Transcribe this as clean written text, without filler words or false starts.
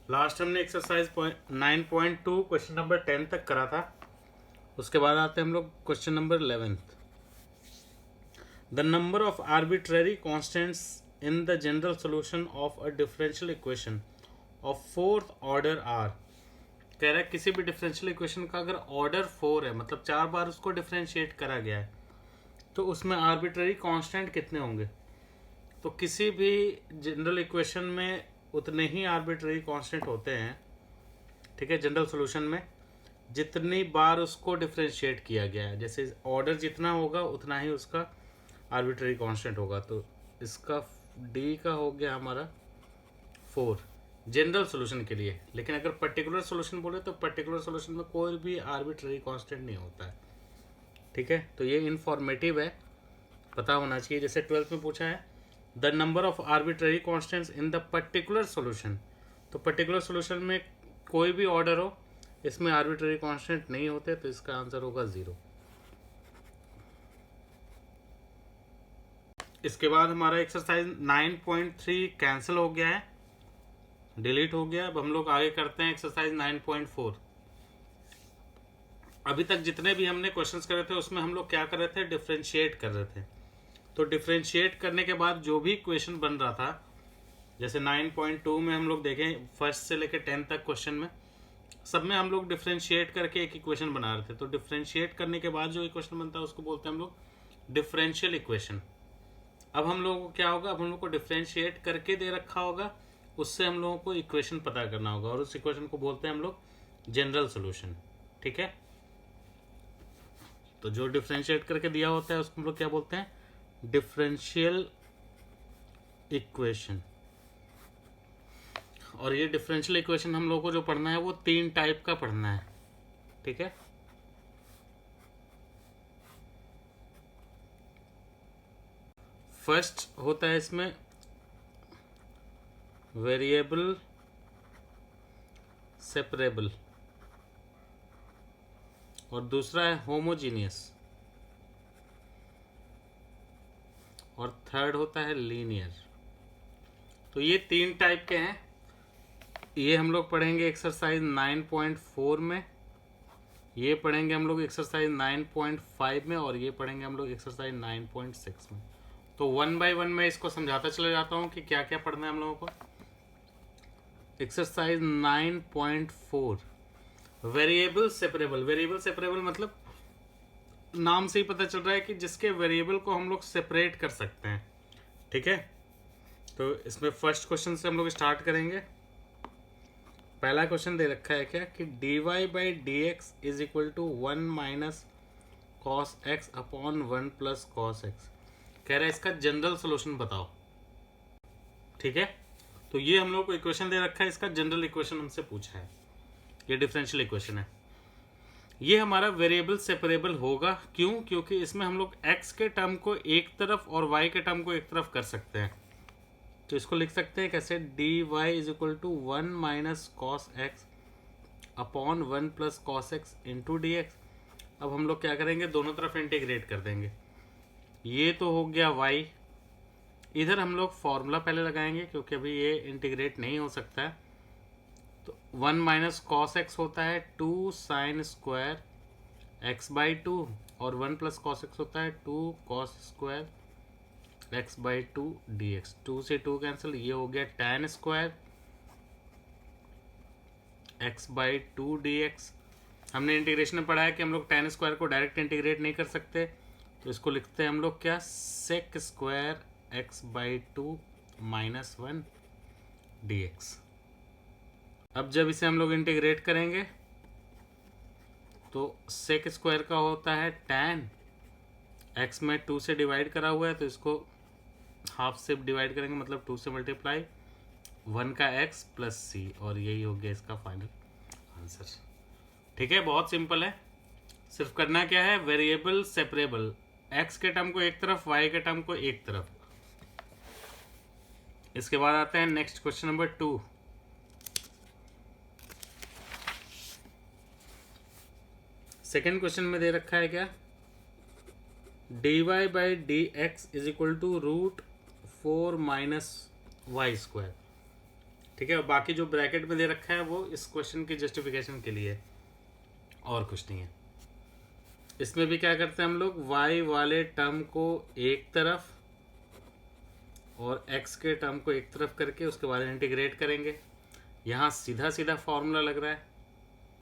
Last हमने exercise 9.2 question number 10 तक करा था। उसके बाद आते हैं हम लोग question number 11। The number of arbitrary constants in the general solution of a differential equation of fourth order are. कह रहा है किसी भी डिफरेंशियल इक्वेशन का अगर ऑर्डर 4 है, मतलब 4 बार उसको डिफरेंशिएट करा गया है, तो उसमें आर्बिट्ररी कांस्टेंट कितने होंगे। तो किसी भी जनरल इक्वेशन में उतने ही आर्बिट्ररी कांस्टेंट होते हैं, ठीक है, जनरल सॉल्यूशन में, जितनी बार उसको डिफरेंशिएट किया गया है। जैसे ऑर्डर जितना होगा उतना ही उसका आर्बिट्ररी कांस्टेंट होगा। तो इसका डी का हो गया हमारा 4 जनरल सॉल्यूशन के लिए। लेकिन अगर पर्टिकुलर सॉल्यूशन बोले तो पर्टिकुलर सॉल्यूशन में कोई भी आर्बिट्ररी कांस्टेंट नहीं होता है, ठीक है। तो ये इन्फॉर्मेटिव है, पता होना चाहिए। जैसे 12th में पूछा है the number of arbitrary constants in the particular solution, तो पर्टिकुलर सॉल्यूशन में कोई भी ऑर्डर हो, इसमें आर्बिट्ररी कांस्टेंट नहीं होते, तो इसका आंसर होगा 0। इसके बाद हमारा एक्सरसाइज 9.3 कैंसिल हो गया है, डिलीट हो गया। अब हम लोग आगे करते हैं एक्सरसाइज 9.4। अभी तक जितने भी हमने क्वेश्चंस करे थे उसमें हम लोग क्या कर रहे थे, डिफ्रेंशिएट कर रहे थे। तो डिफ्रेंशिएट करने के बाद जो भी क्वेश्चन बन रहा था, जैसे 9.2 में हम लोग देखें फर्स्ट से लेकर 10 तक क्वेश्चन में, सब में हम लोग डिफ्रेंशिएट करके एक इक्वेशन बना रहे थे। तो डिफ्रेंशिएट करने के बाद जो इक्वेशन बनता है उसको बोलते हैं हम लोग डिफरेंशियल इक्वेशन। अब हम लोगों को क्या होगा, अब हम लोग को डिफ्रेंशिएट करके दे रखा होगा, उससे हम लोगों को इक्वेशन पता करना होगा, और उस इक्वेशन को बोलते हैं हम लोग जनरल सोल्यूशन, ठीक है। तो जो डिफ्रेंशिएट करके दिया होता है उसको हम लोग क्या बोलते हैं, डिफरेंशियल इक्वेशन। और ये डिफरेंशियल इक्वेशन हम लोगों को जो पढ़ना है वो 3 टाइप का पढ़ना है, ठीक है। फर्स्ट होता है इसमें वेरिएबल सेपरेबल, और दूसरा है होमोजीनियस, और थर्ड होता है लीनियर। तो ये 3 टाइप के हैं। ये हम लोग पढ़ेंगे एक्सरसाइज 9.4 में, ये पढ़ेंगे हम लोग एक्सरसाइज 9.5 में, और ये पढ़ेंगे हम लोग एक्सरसाइज 9.6 में। तो 1 बाय 1 में इसको समझाता चले जाता हूँ कि क्या क्या पढ़ना है हम लोगों को। Exercise 9.4 variable separable. Variable separable मतलब नाम से ही पता चल रहा है कि जिसके वेरिएबल को हम लोग सेपरेट कर सकते हैं, ठीक है। तो इसमें फर्स्ट क्वेश्चन से हम लोग स्टार्ट करेंगे। पहला क्वेश्चन दे रखा है क्या कि dy by D X is equal to 1 minus cos X upon 1 plus cos X. कह रहा है इसका जनरल सोल्यूशन बताओ, ठीक है। तो ये हम लोग को इक्वेशन दे रखा है, इसका जनरल इक्वेशन हमसे पूछा है। ये डिफरेंशियल इक्वेशन है। ये हमारा वेरिएबल सेपरेबल होगा, क्यों? क्योंकि इसमें हम लोग x के टर्म को एक तरफ और y के टर्म को एक तरफ कर सकते हैं। तो इसको लिख सकते हैं कैसे, D Y is equal to 1 minus cos X upon 1 plus cos X into D X. अब हम लोग क्या करेंगे, दोनों तरफ इंटीग्रेट कर देंगे। ये तो हो गया y, इधर हम लोग फॉर्मूला पहले लगाएंगे क्योंकि अभी ये इंटीग्रेट नहीं हो सकता है। तो 1 माइनस कॉस एक्स होता है 2 साइन स्क्वायर एक्स बाई 2, और 1 प्लस कॉस एक्स होता है 2 cos square X by 2 D x. 2 से 2 कैंसिल, ये हो गया tan square X by 2 D x. हमने इंटीग्रेशन में पढ़ा है कि हम लोग tan स्क्वायर को डायरेक्ट इंटीग्रेट नहीं कर सकते, तो इसको लिखते हैं हम लोग क्या, sec square X by 2 minus 1 D X. अब जब इसे हम लोग इंटीग्रेट करेंगे तो सेक स्क्वायर का होता है tan, x में 2 से डिवाइड करा हुआ है तो इसको हाफ से डिवाइड करेंगे, मतलब 2 से मल्टीप्लाई 1 का x प्लस सी, और यही हो गया इसका फाइनल आंसर, ठीक है। बहुत सिंपल है, सिर्फ करना क्या है, वेरिएबल सेपरेबल, x के टर्म को एक तरफ, y के टर्म को एक तरफ। इसके बाद आते हैं next question number 2। Second question में दे रखा है क्या, D Y by D X is equal to root 4 minus Y square. ठीक है, और बाकी जो ब्रैकेट में दे रखा है वो इस क्वेश्चन की जस्टिफिकेशन के लिए है, और कुछ नहीं है। इसमें भी क्या करते हैं हम लोग, y वाले टर्म को एक तरफ और x के टर्म को एक तरफ करके उसके बाद इंटीग्रेट करेंगे। यहाँ सीधा सीधा फॉर्मूला लग रहा है,